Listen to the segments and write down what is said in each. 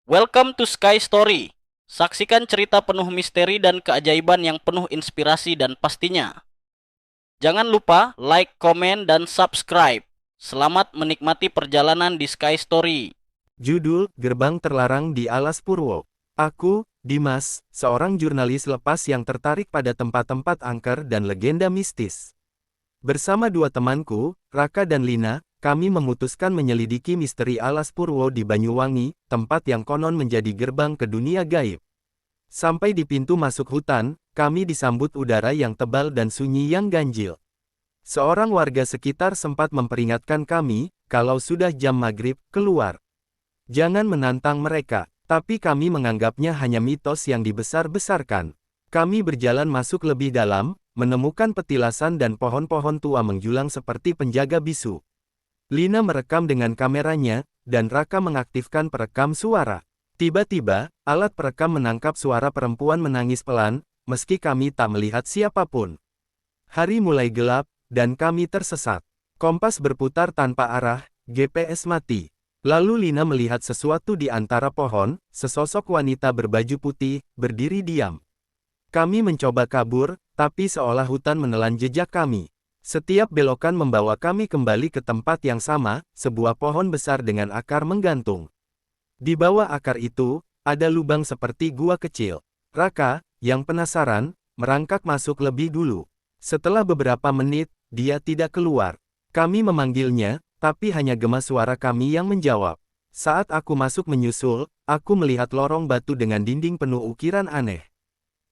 Welcome to Sky Story. Saksikan cerita penuh misteri dan keajaiban yang penuh inspirasi dan pastinya. Jangan lupa like, komen, dan subscribe. Selamat menikmati perjalanan di Sky Story. Judul, Gerbang Terlarang di Alas Purwo. Aku, Dimas, seorang jurnalis lepas yang tertarik pada tempat-tempat angker dan legenda mistis. Bersama dua temanku, Raka dan Lina, kami memutuskan menyelidiki misteri Alas Purwo di Banyuwangi, tempat yang konon menjadi gerbang ke dunia gaib. Sampai di pintu masuk hutan, kami disambut udara yang tebal dan sunyi yang ganjil. Seorang warga sekitar sempat memperingatkan kami, kalau sudah jam maghrib, keluar. Jangan menantang mereka, tapi kami menganggapnya hanya mitos yang dibesar-besarkan. Kami berjalan masuk lebih dalam, menemukan petilasan dan pohon-pohon tua menjulang seperti penjaga bisu. Lina merekam dengan kameranya, dan Raka mengaktifkan perekam suara. Tiba-tiba, alat perekam menangkap suara perempuan menangis pelan, meski kami tak melihat siapapun. Hari mulai gelap, dan kami tersesat. Kompas berputar tanpa arah, GPS mati. Lalu Lina melihat sesuatu di antara pohon, sesosok wanita berbaju putih, berdiri diam. Kami mencoba kabur, tapi seolah hutan menelan jejak kami. Setiap belokan membawa kami kembali ke tempat yang sama, sebuah pohon besar dengan akar menggantung. Di bawah akar itu, ada lubang seperti gua kecil. Raka, yang penasaran, merangkak masuk lebih dulu. Setelah beberapa menit, dia tidak keluar. Kami memanggilnya, tapi hanya gema suara kami yang menjawab. Saat aku masuk menyusul, aku melihat lorong batu dengan dinding penuh ukiran aneh.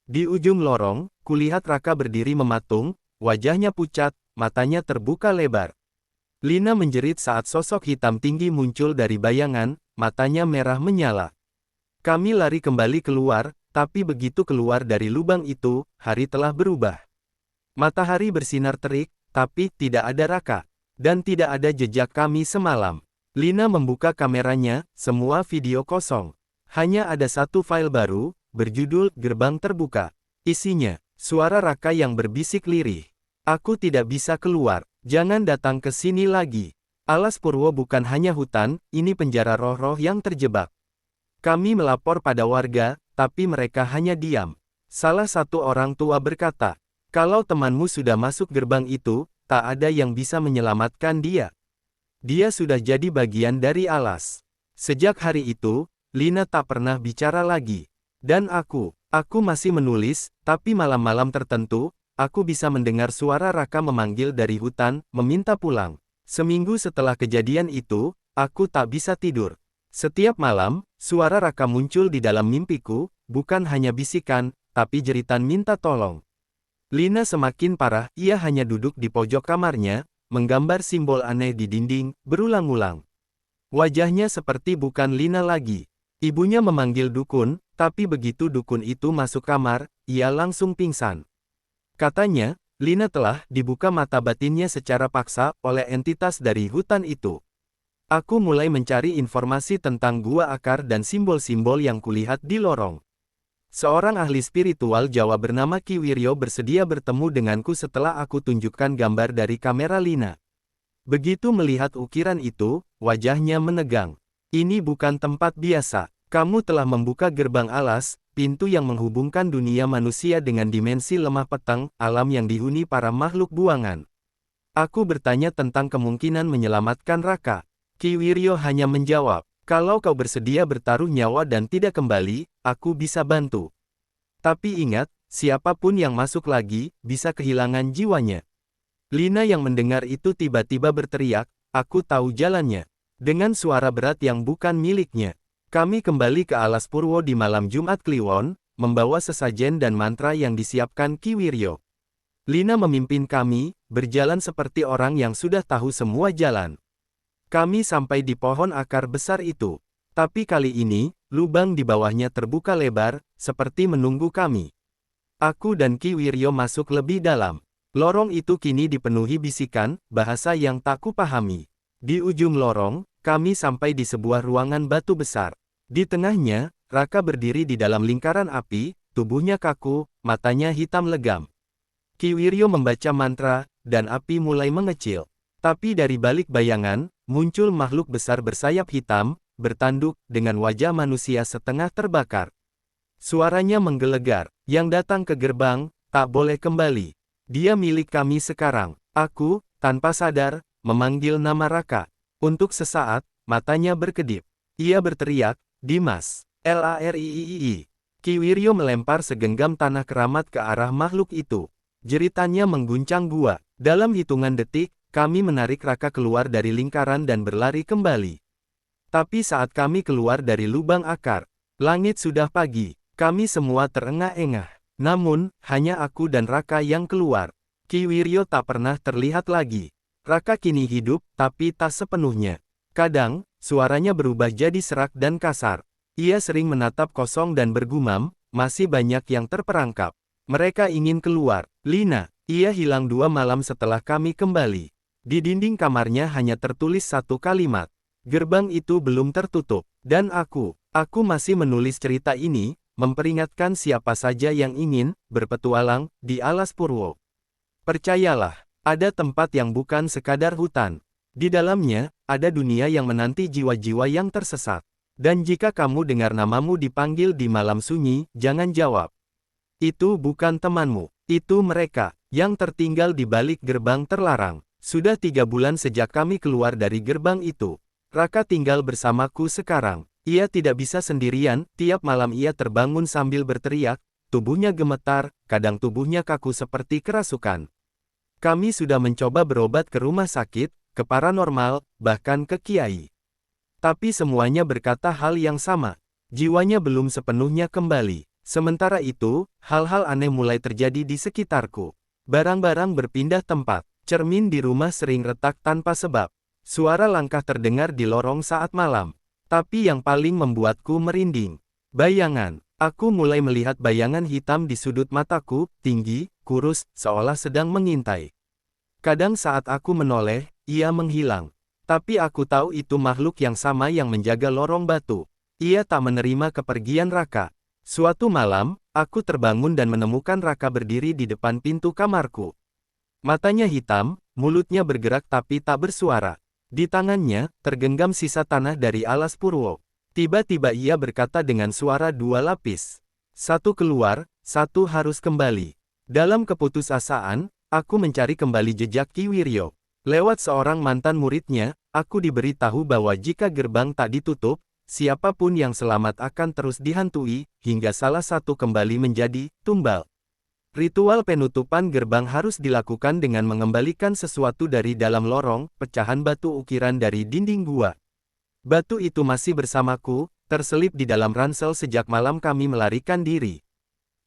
Di ujung lorong, kulihat Raka berdiri mematung, wajahnya pucat, matanya terbuka lebar. Lina menjerit saat sosok hitam tinggi muncul dari bayangan, matanya merah menyala. Kami lari kembali keluar, tapi begitu keluar dari lubang itu, hari telah berubah. Matahari bersinar terik, tapi tidak ada Raka. Dan tidak ada jejak kami semalam. Lina membuka kameranya, semua video kosong. Hanya ada satu file baru, berjudul Gerbang Terbuka. Isinya, suara Raka yang berbisik lirih. Aku tidak bisa keluar, jangan datang ke sini lagi. Alas Purwo bukan hanya hutan, ini penjara roh-roh yang terjebak. Kami melapor pada warga, tapi mereka hanya diam. Salah satu orang tua berkata, kalau temanmu sudah masuk gerbang itu, tak ada yang bisa menyelamatkan dia. Dia sudah jadi bagian dari alas. Sejak hari itu, Lina tak pernah bicara lagi. Dan aku masih menulis, tapi malam-malam tertentu, aku bisa mendengar suara Raka memanggil dari hutan, meminta pulang. Seminggu setelah kejadian itu, aku tak bisa tidur. Setiap malam, suara Raka muncul di dalam mimpiku, bukan hanya bisikan, tapi jeritan minta tolong. Lina semakin parah, ia hanya duduk di pojok kamarnya, menggambar simbol aneh di dinding, berulang-ulang. Wajahnya seperti bukan Lina lagi. Ibunya memanggil dukun, tapi begitu dukun itu masuk kamar, ia langsung pingsan. Katanya, Lina telah dibuka mata batinnya secara paksa oleh entitas dari hutan itu. Aku mulai mencari informasi tentang gua akar dan simbol-simbol yang kulihat di lorong. Seorang ahli spiritual Jawa bernama Ki Wiryo bersedia bertemu denganku setelah aku tunjukkan gambar dari kamera Lina. Begitu melihat ukiran itu, wajahnya menegang. Ini bukan tempat biasa. Kamu telah membuka gerbang alas, pintu yang menghubungkan dunia manusia dengan dimensi lemah petang, alam yang dihuni para makhluk buangan. Aku bertanya tentang kemungkinan menyelamatkan Raka. Ki Wiryo hanya menjawab, kalau kau bersedia bertaruh nyawa dan tidak kembali, aku bisa bantu. Tapi ingat, siapapun yang masuk lagi, bisa kehilangan jiwanya. Lina yang mendengar itu tiba-tiba berteriak, aku tahu jalannya. Dengan suara berat yang bukan miliknya. Kami kembali ke Alas Purwo di malam Jumat Kliwon, membawa sesajen dan mantra yang disiapkan Ki Wiryo. Lina memimpin kami, berjalan seperti orang yang sudah tahu semua jalan. Kami sampai di pohon akar besar itu. Tapi kali ini, lubang di bawahnya terbuka lebar, seperti menunggu kami. Aku dan Ki Wiryo masuk lebih dalam. Lorong itu kini dipenuhi bisikan, bahasa yang tak kupahami. Di ujung lorong, kami sampai di sebuah ruangan batu besar. Di tengahnya, Raka berdiri di dalam lingkaran api, tubuhnya kaku, matanya hitam legam. Ki Wiryo membaca mantra, dan api mulai mengecil. Tapi dari balik bayangan, muncul makhluk besar bersayap hitam, bertanduk, dengan wajah manusia setengah terbakar. Suaranya menggelegar, yang datang ke gerbang, tak boleh kembali. Dia milik kami sekarang. Aku, tanpa sadar, memanggil nama Raka. Untuk sesaat, matanya berkedip. Ia berteriak, Dimas. Lariii. Ki Wiryo melempar segenggam tanah keramat ke arah makhluk itu. Jeritannya mengguncang gua. Dalam hitungan detik, kami menarik Raka keluar dari lingkaran dan berlari kembali. Tapi saat kami keluar dari lubang akar, langit sudah pagi. Kami semua terengah-engah. Namun, hanya aku dan Raka yang keluar. Ki Wiryo tak pernah terlihat lagi. Raka kini hidup, tapi tak sepenuhnya. Kadang, suaranya berubah jadi serak dan kasar. Ia sering menatap kosong dan bergumam, masih banyak yang terperangkap. Mereka ingin keluar. Lina, ia hilang 2 malam setelah kami kembali. Di dinding kamarnya hanya tertulis satu kalimat. Gerbang itu belum tertutup. Dan aku masih menulis cerita ini, memperingatkan siapa saja yang ingin berpetualang di Alas Purwo. Percayalah, ada tempat yang bukan sekadar hutan. Di dalamnya, ada dunia yang menanti jiwa-jiwa yang tersesat. Dan jika kamu dengar namamu dipanggil di malam sunyi, jangan jawab. Itu bukan temanmu, itu mereka, yang tertinggal di balik gerbang terlarang. Sudah 3 bulan sejak kami keluar dari gerbang itu. Raka tinggal bersamaku sekarang. Ia tidak bisa sendirian, tiap malam ia terbangun sambil berteriak, tubuhnya gemetar, kadang tubuhnya kaku seperti kerasukan. Kami sudah mencoba berobat ke rumah sakit, ke paranormal, bahkan ke kiai. Tapi semuanya berkata hal yang sama, jiwanya belum sepenuhnya kembali. Sementara itu, hal-hal aneh mulai terjadi di sekitarku. Barang-barang berpindah tempat, cermin di rumah sering retak tanpa sebab. Suara langkah terdengar di lorong saat malam. Tapi yang paling membuatku merinding, bayangan. Aku mulai melihat bayangan hitam di sudut mataku, tinggi, kurus, seolah sedang mengintai. Kadang saat aku menoleh, ia menghilang. Tapi aku tahu itu makhluk yang sama yang menjaga lorong batu. Ia tak menerima kepergian Raka. Suatu malam, aku terbangun dan menemukan Raka berdiri di depan pintu kamarku. Matanya hitam, mulutnya bergerak tapi tak bersuara. Di tangannya, tergenggam sisa tanah dari Alas Purwo. Tiba-tiba ia berkata dengan suara 2 lapis. Satu keluar, satu harus kembali. Dalam keputusasaan, aku mencari kembali jejak Ki Wiryo. Lewat seorang mantan muridnya, aku diberitahu bahwa jika gerbang tak ditutup, siapapun yang selamat akan terus dihantui, hingga salah satu kembali menjadi tumbal. Ritual penutupan gerbang harus dilakukan dengan mengembalikan sesuatu dari dalam lorong, pecahan batu ukiran dari dinding gua. Batu itu masih bersamaku, terselip di dalam ransel sejak malam kami melarikan diri.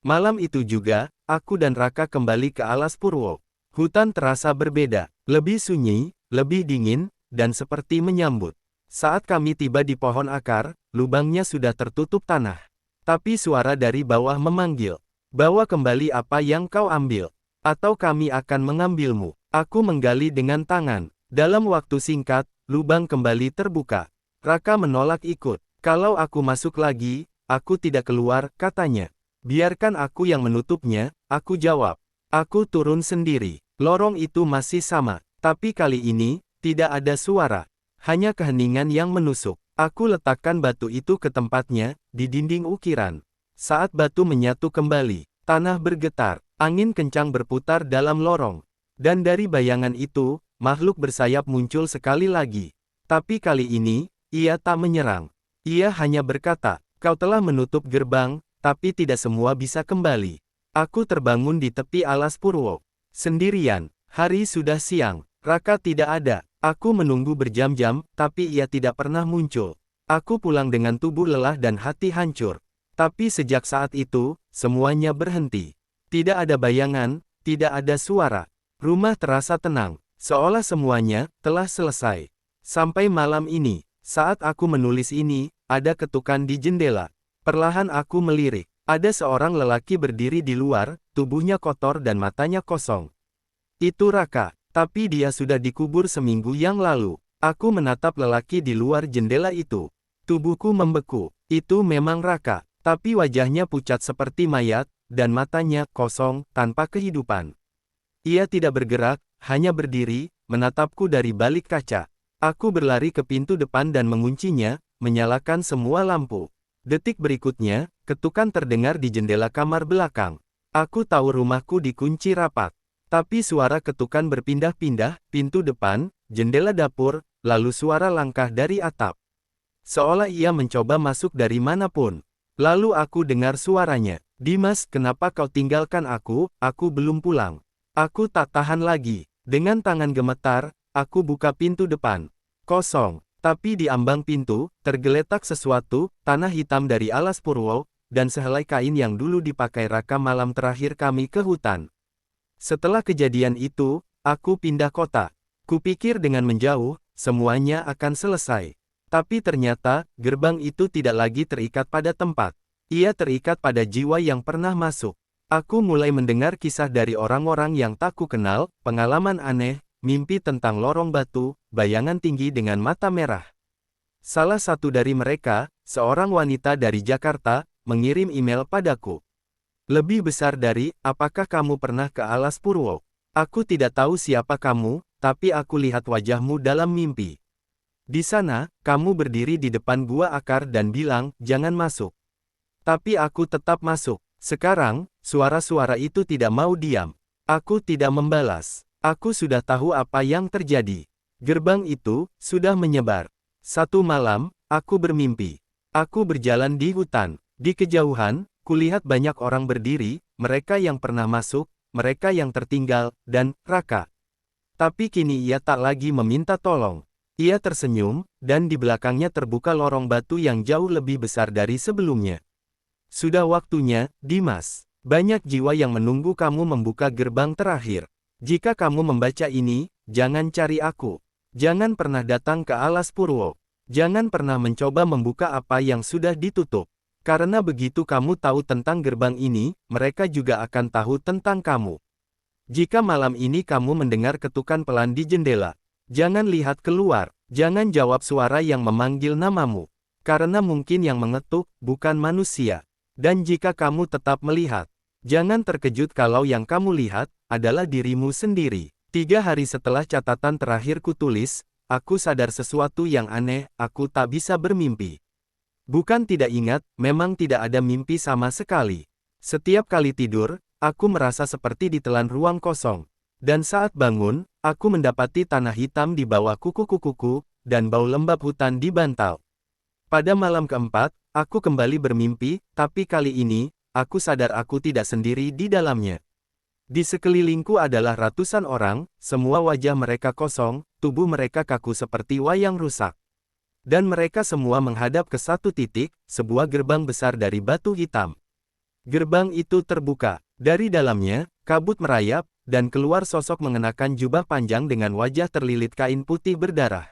Malam itu juga, aku dan Raka kembali ke Alas Purwo. Hutan terasa berbeda, lebih sunyi, lebih dingin, dan seperti menyambut. Saat kami tiba di pohon akar, lubangnya sudah tertutup tanah. Tapi suara dari bawah memanggil. Bawa kembali apa yang kau ambil, atau kami akan mengambilmu. Aku menggali dengan tangan. Dalam waktu singkat, lubang kembali terbuka. Raka menolak ikut. Kalau aku masuk lagi, aku tidak keluar, katanya. Biarkan aku yang menutupnya, aku jawab. Aku turun sendiri. Lorong itu masih sama, tapi kali ini, tidak ada suara. Hanya keheningan yang menusuk. Aku letakkan batu itu ke tempatnya, di dinding ukiran. Saat batu menyatu kembali, tanah bergetar, angin kencang berputar dalam lorong. Dan dari bayangan itu, makhluk bersayap muncul sekali lagi. Tapi kali ini, ia tak menyerang. Ia hanya berkata, kau telah menutup gerbang, tapi tidak semua bisa kembali. Aku terbangun di tepi Alas Purwo. Sendirian, hari sudah siang, Raka tidak ada. Aku menunggu berjam-jam, tapi ia tidak pernah muncul. Aku pulang dengan tubuh lelah dan hati hancur. Tapi sejak saat itu, semuanya berhenti. Tidak ada bayangan, tidak ada suara. Rumah terasa tenang, seolah semuanya telah selesai. Sampai malam ini, saat aku menulis ini, ada ketukan di jendela. Perlahan aku melirik. Ada seorang lelaki berdiri di luar, tubuhnya kotor dan matanya kosong. Itu Raka, tapi dia sudah dikubur seminggu yang lalu. Aku menatap lelaki di luar jendela itu. Tubuhku membeku. Itu memang Raka. Tapi wajahnya pucat seperti mayat, dan matanya kosong, tanpa kehidupan. Ia tidak bergerak, hanya berdiri, menatapku dari balik kaca. Aku berlari ke pintu depan dan menguncinya, menyalakan semua lampu. Detik berikutnya, ketukan terdengar di jendela kamar belakang. Aku tahu rumahku dikunci rapat. Tapi suara ketukan berpindah-pindah, pintu depan, jendela dapur, lalu suara langkah dari atap. Seolah ia mencoba masuk dari manapun. Lalu aku dengar suaranya. Dimas, kenapa kau tinggalkan aku? Aku belum pulang. Aku tak tahan lagi. Dengan tangan gemetar, aku buka pintu depan. Kosong. Tapi di ambang pintu, tergeletak sesuatu, tanah hitam dari alas Purwo, dan sehelai kain yang dulu dipakai Raka malam terakhir kami ke hutan. Setelah kejadian itu, aku pindah kota. Kupikir dengan menjauh, semuanya akan selesai. Tapi ternyata, gerbang itu tidak lagi terikat pada tempat. Ia terikat pada jiwa yang pernah masuk. Aku mulai mendengar kisah dari orang-orang yang tak kukenal, pengalaman aneh, mimpi tentang lorong batu, bayangan tinggi dengan mata merah. Salah satu dari mereka, seorang wanita dari Jakarta, mengirim email padaku. Lebih besar dari, apakah kamu pernah ke Alas Purwo? Aku tidak tahu siapa kamu, tapi aku lihat wajahmu dalam mimpi. Di sana, kamu berdiri di depan gua akar dan bilang, jangan masuk. Tapi aku tetap masuk. Sekarang, suara-suara itu tidak mau diam. Aku tidak membalas. Aku sudah tahu apa yang terjadi. Gerbang itu sudah menyebar. Satu malam, aku bermimpi. Aku berjalan di hutan. Di kejauhan, kulihat banyak orang berdiri, mereka yang pernah masuk, mereka yang tertinggal, dan Raka. Tapi kini ia tak lagi meminta tolong. Ia tersenyum, dan di belakangnya terbuka lorong batu yang jauh lebih besar dari sebelumnya. Sudah waktunya, Dimas. Banyak jiwa yang menunggu kamu membuka gerbang terakhir. Jika kamu membaca ini, jangan cari aku. Jangan pernah datang ke Alas Purwo. Jangan pernah mencoba membuka apa yang sudah ditutup. Karena begitu kamu tahu tentang gerbang ini, mereka juga akan tahu tentang kamu. Jika malam ini kamu mendengar ketukan pelan di jendela, jangan lihat keluar. Jangan jawab suara yang memanggil namamu. Karena mungkin yang mengetuk, bukan manusia. Dan jika kamu tetap melihat, jangan terkejut kalau yang kamu lihat, adalah dirimu sendiri. 3 hari setelah catatan terakhir kutulis, aku sadar sesuatu yang aneh, aku tak bisa bermimpi. Bukan tidak ingat, memang tidak ada mimpi sama sekali. Setiap kali tidur, aku merasa seperti ditelan ruang kosong. Dan saat bangun, aku mendapati tanah hitam di bawah kuku-kukuku, dan bau lembab hutan di bantal. Pada malam keempat, aku kembali bermimpi, tapi kali ini, aku sadar aku tidak sendiri di dalamnya. Di sekelilingku adalah ratusan orang, semua wajah mereka kosong, tubuh mereka kaku seperti wayang rusak. Dan mereka semua menghadap ke satu titik, sebuah gerbang besar dari batu hitam. Gerbang itu terbuka. Dari dalamnya, kabut merayap, dan keluar sosok mengenakan jubah panjang dengan wajah terlilit kain putih berdarah.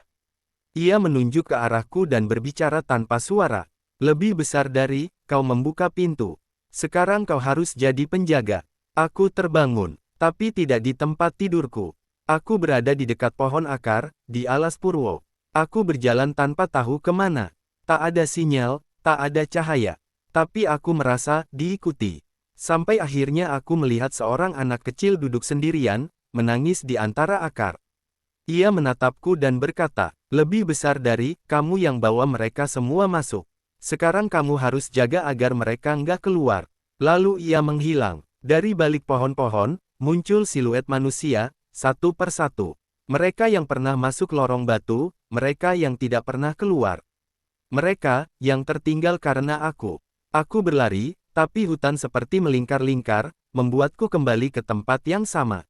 Ia menunjuk ke arahku dan berbicara tanpa suara. Lebih besar dari, kau membuka pintu. Sekarang kau harus jadi penjaga. Aku terbangun, tapi tidak di tempat tidurku. Aku berada di dekat pohon akar, di Alas Purwo. Aku berjalan tanpa tahu kemana. Tak ada sinyal, tak ada cahaya. Tapi aku merasa diikuti. Sampai akhirnya aku melihat seorang anak kecil duduk sendirian, menangis di antara akar. Ia menatapku dan berkata, lebih besar dari, kamu yang bawa mereka semua masuk. Sekarang kamu harus jaga agar mereka nggak keluar. Lalu ia menghilang. Dari balik pohon-pohon, muncul siluet manusia, satu persatu. Mereka yang pernah masuk lorong batu, mereka yang tidak pernah keluar. Mereka, yang tertinggal karena aku. Aku berlari, tapi hutan seperti melingkar-lingkar, membuatku kembali ke tempat yang sama.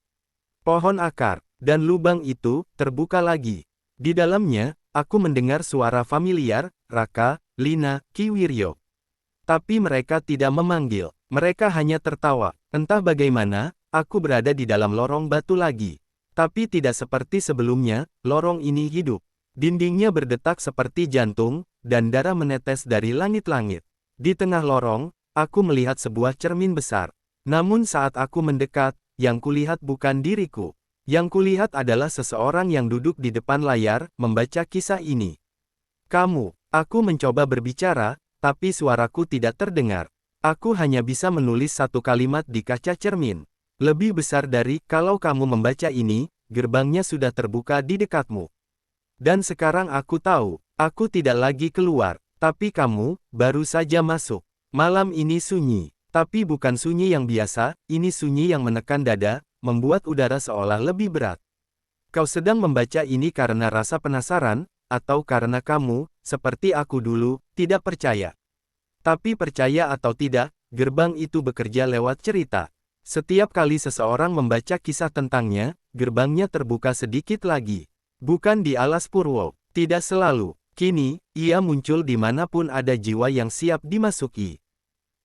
Pohon akar, dan lubang itu, terbuka lagi. Di dalamnya, aku mendengar suara familiar, Raka, Lina, Ki Wiryo. Tapi mereka tidak memanggil, mereka hanya tertawa. Entah bagaimana, aku berada di dalam lorong batu lagi. Tapi tidak seperti sebelumnya, lorong ini hidup. Dindingnya berdetak seperti jantung, dan darah menetes dari langit-langit. Di tengah lorong, aku melihat sebuah cermin besar. Namun saat aku mendekat, yang kulihat bukan diriku. Yang kulihat adalah seseorang yang duduk di depan layar, membaca kisah ini. Kamu, aku mencoba berbicara, tapi suaraku tidak terdengar. Aku hanya bisa menulis satu kalimat di kaca cermin. Lebih besar dari, kalau kamu membaca ini, gerbangnya sudah terbuka di dekatmu. Dan sekarang aku tahu, Aku tidak lagi keluar, tapi kamu baru saja masuk. Malam ini sunyi, tapi bukan sunyi yang biasa, ini sunyi yang menekan dada, membuat udara seolah lebih berat. Kau sedang membaca ini karena rasa penasaran, atau karena kamu, seperti aku dulu, tidak percaya. Tapi percaya atau tidak, gerbang itu bekerja lewat cerita. Setiap kali seseorang membaca kisah tentangnya, gerbangnya terbuka sedikit lagi. Bukan di alas Purwo, tidak selalu. Kini, ia muncul dimanapun ada jiwa yang siap dimasuki.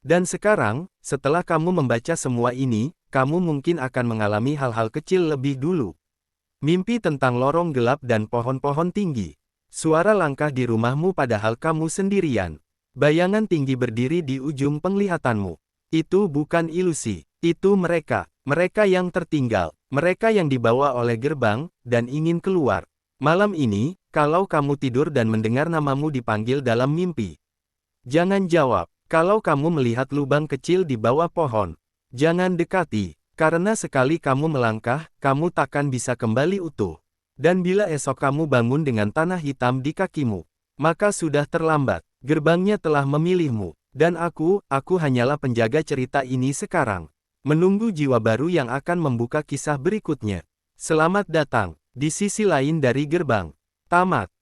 Dan sekarang, setelah kamu membaca semua ini, kamu mungkin akan mengalami hal-hal kecil lebih dulu. Mimpi tentang lorong gelap dan pohon-pohon tinggi. Suara langkah di rumahmu padahal kamu sendirian. Bayangan tinggi berdiri di ujung penglihatanmu. Itu bukan ilusi, itu mereka. Mereka yang tertinggal, mereka yang dibawa oleh gerbang, dan ingin keluar. Malam ini, kalau kamu tidur dan mendengar namamu dipanggil dalam mimpi, jangan jawab. Kalau kamu melihat lubang kecil di bawah pohon, jangan dekati, karena sekali kamu melangkah, kamu takkan bisa kembali utuh. Dan bila esok kamu bangun dengan tanah hitam di kakimu, maka sudah terlambat. Gerbangnya telah memilihmu, dan aku hanyalah penjaga cerita ini sekarang. Menunggu jiwa baru yang akan membuka kisah berikutnya. Selamat datang di sisi lain dari gerbang. Tamat.